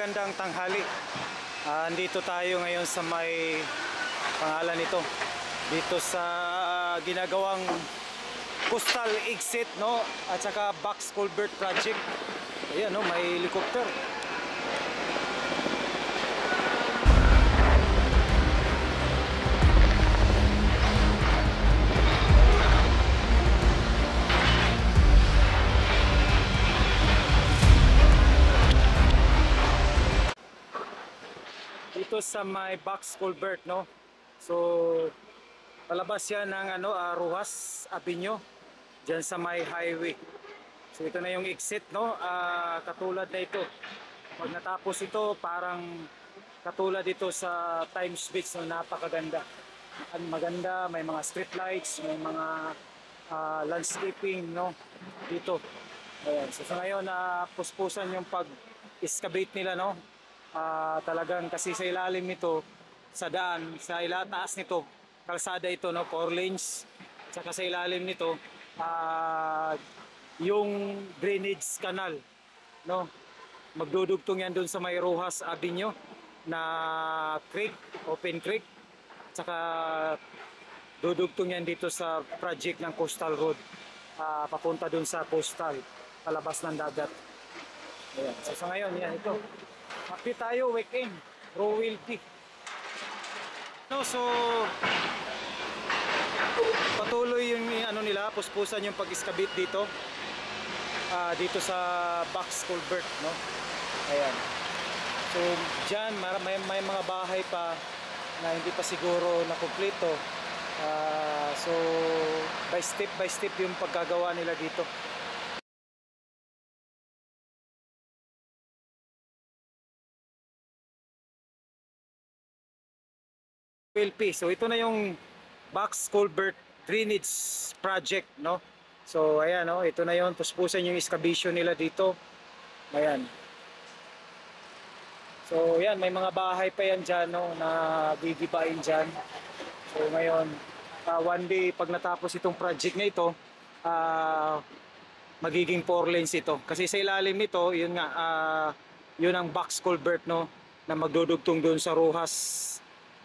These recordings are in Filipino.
magandang tanghali. Andito tayo ngayon sa may pangalan nito. Dito sa ginagawang coastal exit, no? At saka box culvert project. Ayan, no, may helicopter. Dito sa may box culvert, no? So palabas yan ng Rojas Avenue diyan sa may highway. So ito na yung exit, no? Katulad na ito. Pag natapos ito, parang katulad dito sa Times Beach, no? Napakaganda. Maganda, may mga street lights, may mga landscaping, no? Dito. Ayan. So sa ngayon, puspusan yung pag-excavate nila, no? Talagang kasi sa ilalim nito, sa daan, sa taas nito, kalsada ito, no, 4 lanes. At saka sa ilalim nito, yung drainage canal, no, magdudugtong yan dun sa may Rojas Avenue na creek, open creek. At saka dudugtong yan dito sa project ng Coastal Road, papunta dun sa coastal, palabas ng dagat. Ayan. So sa ngayon, yan ito. Happy tayo, weekend, royalty. No, so patuloy yung nila, puspusan yung pag-excavate dito. Dito sa box culvert, no. Ayan. So diyan may mga bahay pa na hindi pa siguro na kumpleto. So by step yung paggagawa nila dito. So ito na yung box culvert drainage project, no. So ayan, no, ito na yon, puspusan yung excavation nila dito. Ayan. So yan, may mga bahay pa yan dyan, no, na gigibain dyan. So ngayon, one day pag natapos itong project na ito, magiging 4 lanes ito. Kasi sa ilalim nito, yun nga, yun ang box culvert, no, na magdudugtong doon sa Rojas,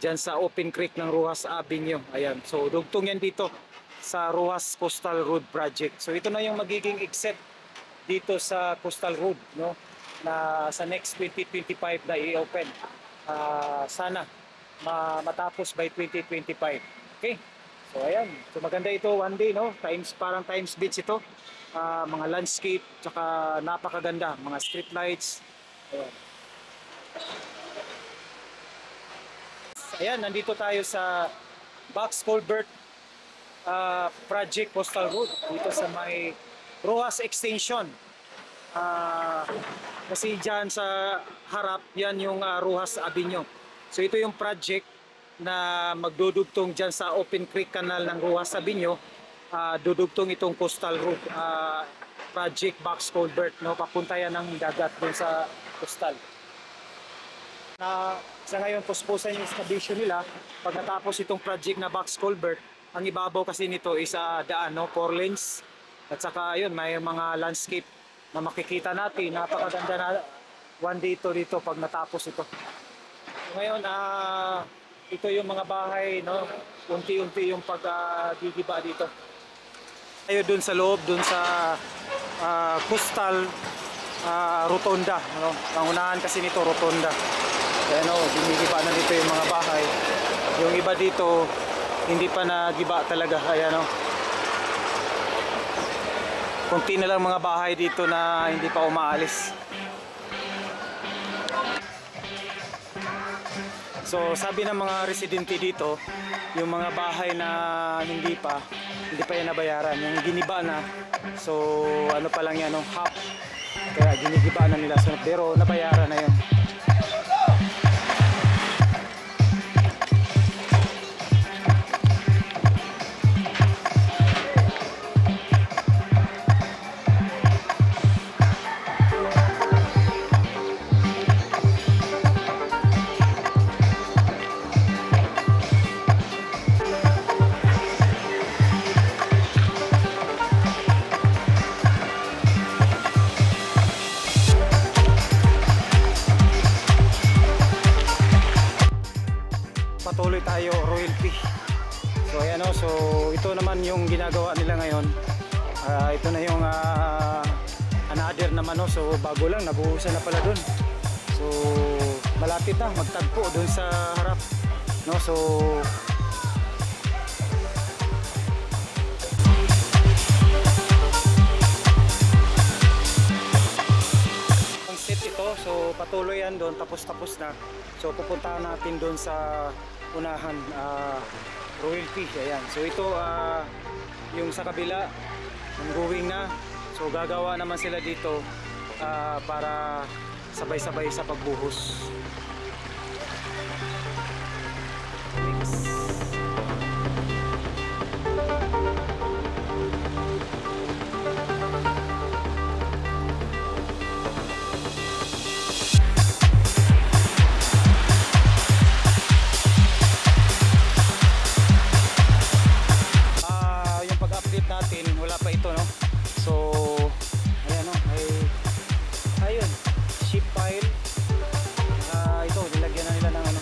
dyan sa open creek ng Rojas Avenue. Ayan, so dugtong yan dito sa Rojas Coastal Road Project. So ito na yung magiging exit dito sa Coastal Road, no, na sa next 2025 na i-open. Sana matapos by 2025. Okay, so ayan, so maganda ito one day, no, parang Times Beach ito. Mga landscape, tsaka napakaganda, mga street lights. Ayan. Ayan, nandito tayo sa box culvert project Coastal Road dito sa may Rojas Extension. Kasi dyan sa harap, yan yung Rojas Avenue. So ito yung project na magdudugtong dyan sa open creek canal ng Rojas Avenue. Dudugtong itong Coastal Road project box culvert, no, papunta yan ng dagat dun sa coastal. Sa ngayon, puspusan yung excavation nila. Pag natapos itong project na box culvert, ang ibabaw kasi nito is daan, no, 4 lanes. At saka yun, may mga landscape na makikita natin. Napakaganda na one day dito pag natapos ito. So ngayon, ito yung mga bahay, no, unti-unti yung paggigiba dito. Tayo dun sa loob, dun sa coastal rotonda, no? Pangunahan kasi nito rotonda. Ayan, o, ginigiba na dito yung mga bahay. Yung iba dito, hindi pa nagiba talaga. Ayan, o. Kunti na lang mga bahay dito na hindi pa umaalis. So, sabi ng mga residente dito, yung mga bahay na hindi pa yan nabayaran. Yung giniba na, so, ano pa lang yan, no? Half. Kaya ginigiba na nila. So, pero nabayaran na yun. patuloy tayo, Royalty. So ayan o, so ito naman yung ginagawa nila ngayon. Ito na yung another naman o, so bago lang, nabuhusan na pala dun. So malapit na magtagpo dun sa harap, no? So ang set ito, so patuloy yan doon, tapos na. So pupuntahan natin doon sa unahan, Royalty. Ayan, so ito yung sa kabila, going na. So gagawa naman sila dito para sabay-sabay sa pagbuhos. Yung pag-update natin, wala pa ito, no? So ayan, no? Ayun, ship pile. Ito, nilagyan na nila ng ano.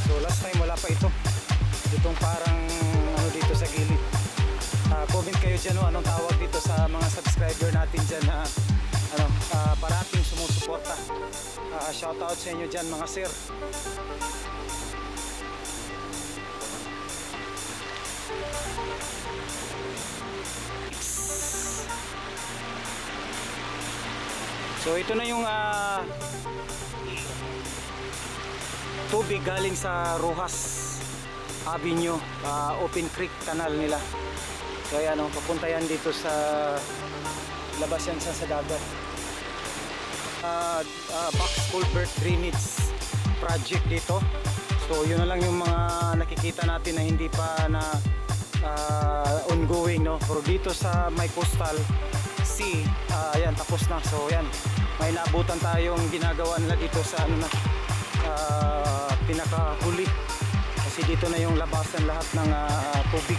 So last time wala pa ito. Itong parang ano dito sa gilid. Comment kayo dyan, no? Anong tawag dito sa mga subscriber natin dyan na parating sumusuporta. Shoutout sa inyo dyan, mga sir. So ito na yung tubig galing sa Rojas Avenue, Open Creek Canal nila. So ayan, papunta yan dito sa labas yan sa dagat. Box culvert drainage project dito. So yun na lang yung mga nakikita natin na hindi pa na ongoing, no? Pero dito sa may coastal sea, ayan, tapos na. So ayan, may naabutan tayong ginagawa nila dito sa ano na, pinakahuli, kasi dito na yung labasan lahat ng tubig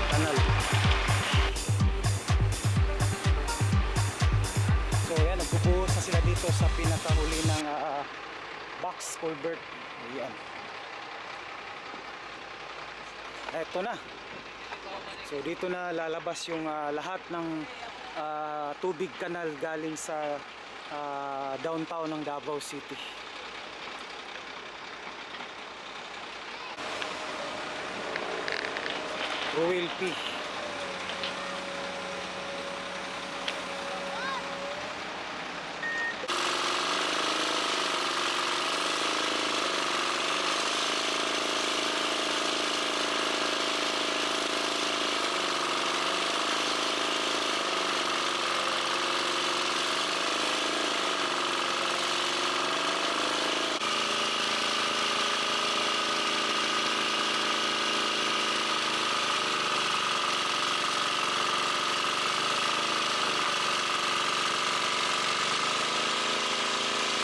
kanal. So ayan, nagbubuhos na sila dito sa pinakahuli ng box culvert. Ayan, eto na. So dito na lalabas yung lahat ng tubig kanal galing sa downtown ng Davao City. Royalty.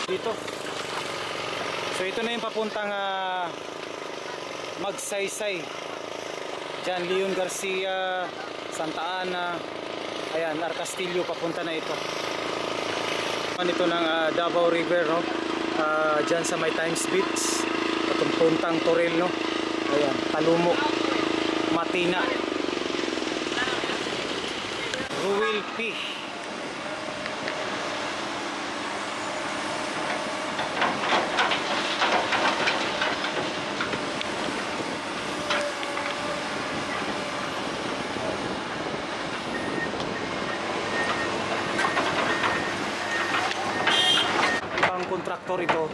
Dito. So ito na yung papuntang Magsaysay. Diyan Leon Garcia, Santa Ana, ayan, Arcastillo, papunta na ito. Ito ng Davao River, no? Diyan sa may Times Beach, papuntang Toril, no? Ayan, Talumok, Matina, Royalty. Kontraktor ito,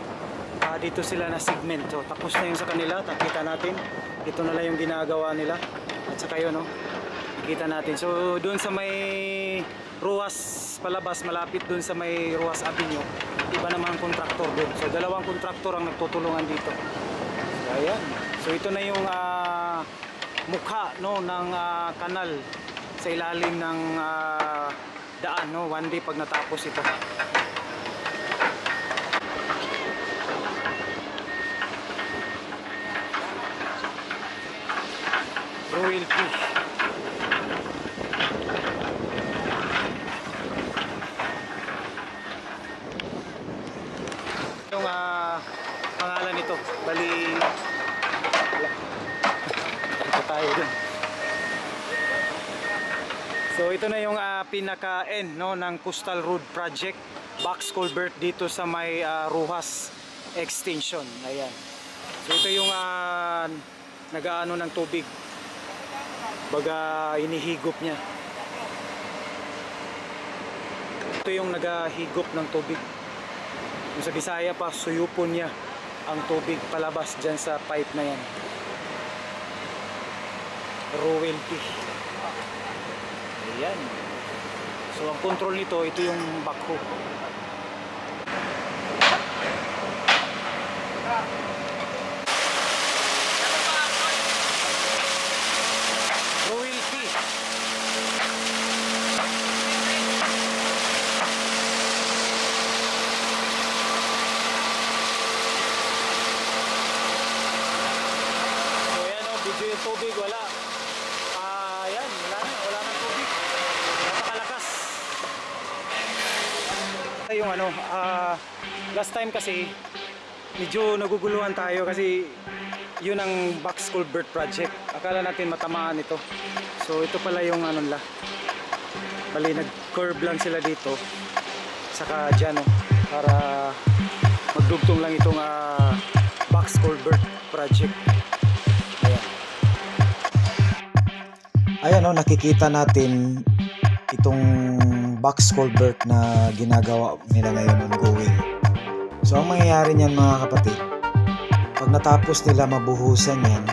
dito sila na segmento. Tapos na yung sa kanila, nakita natin. Ito na lang yung ginagawa nila. At saka yun, no? Nakita natin. So doon sa may Ruas palabas, malapit doon sa may Ruas Avenue, iba naman ang kontraktor doon. So dalawang kontraktor ang nagtutulungan dito. So ayan. So ito na yung mukha, no, ng kanal sa ilalim ng daan, no? One day pag natapos ito. Royalty. Yung pangalan nito. Bali, ito tayo dun. So ito na yung pinaka-end, no, ng Coastal Road Project box culvert dito sa may Rojas Extension. Ayan. So ito yung nag-aano ng tubig. Baga inihigop niya. Ito yung naghahigop ng tubig. Yung sa Bisaya pa, suyupon niya ang tubig palabas dyan sa pipe na yan. Royalty. Ayan. So ang control nito, ito yung backhoe. Royalty. So yan o, video yung tubig, wala. Ayan, wala nang tubig. Napakalakas. Yung ano, last time kasi medyo naguguluhan tayo kasi yun ang box culvert project. Akala natin matamaan ito. So ito pala yung ano nila. Bali nag-curve lang sila dito. Saka dyan, para magdugtong lang itong box culvert project. Ayan, nakikita natin itong box culvert na ginagawa nila ngayon ongoing. So ang mangyayari niyan mga kapatid, pag natapos nila mabuhusan yan,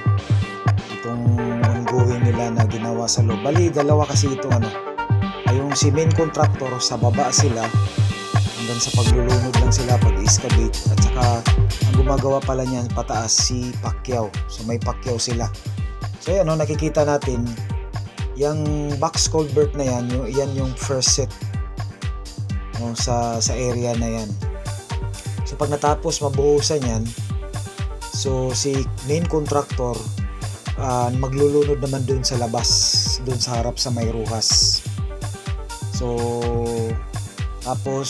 itong ongoing nila na ginawa sa loob, bali dalawa kasi itong yung si main contractor sa baba sila, hanggang sa paglulunod lang sila, pag-excavate, at saka ang gumagawa pala niyan pataas si Pacquiao. So may Pacquiao sila. So yan, nakikita natin yung box culvert na yan yung first set sa area na yan. So pag natapos mabuhusan yan, so si main contractor maglulunod naman dun sa labas, dun sa harap sa may Rojas. So tapos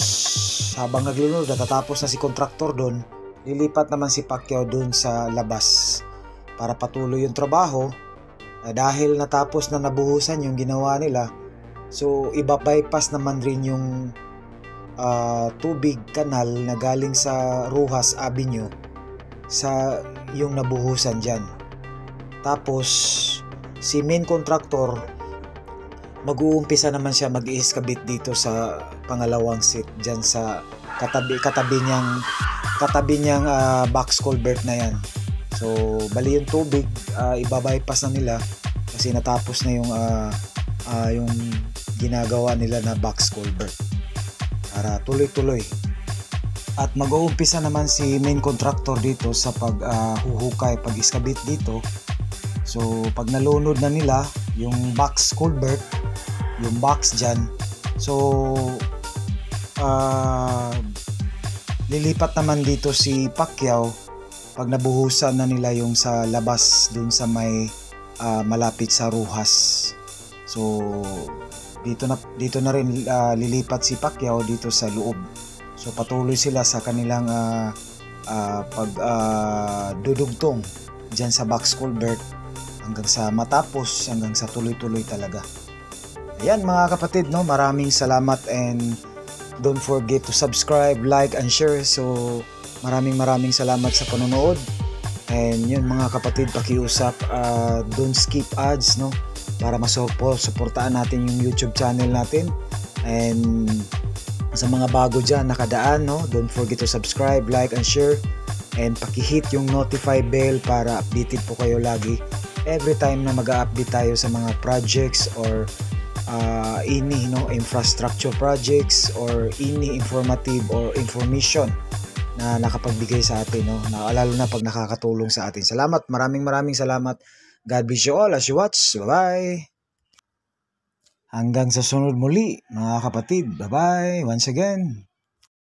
habang naglulunod, natatapos na si contractor dun, lilipat naman si Pacquiao dun sa labas para patuloy yung trabaho. Dahil natapos na nabuhusan yung ginawa nila, so iba-bypass naman rin yung tubig kanal na galing sa Rojas Avenue sa yung nabuhusan dyan. Tapos si main contractor mag-uumpisa naman siya mag-i-excavate dito sa pangalawang set dyan sa katabi niyang box culvert na yan. So bali yung tubig iba-bypass na nila kasi natapos na yung ginagawa nila na box culvert para tuloy-tuloy. At mag-uumpisa naman si main contractor dito sa paghuhukay, pag-excavate dito. So pag nalunod na nila yung box culvert, yung box dyan, so lilipat naman dito si Pacquiao pag nabuhusan na nila yung sa labas dun sa may malapit sa Rojas. So dito na rin lilipat si Pacquiao dito sa loob. So patuloy sila sa kanilang dudugtong dyan sa box culvert hanggang sa matapos, hanggang sa tuloy-tuloy talaga. Ayan mga kapatid, maraming salamat, and don't forget to subscribe, like, and share. So maraming salamat sa panonood. And yun mga kapatid, pakiusap, don't skip ads, para masuportahan natin yung YouTube channel natin. And sa mga bago dyan nakadaan, don't forget to subscribe, like, and share. And pakihit yung notify bell para updated po kayo lagi every time na mag-update tayo sa mga projects or infrastructure projects or informative or information na nakapagbigay sa atin, lalo na pag nakakatulong sa atin. Salamat, maraming salamat. God bless you all as you watch. Bye-bye. Hanggang sa sunod muli mga kapatid. Bye-bye once again.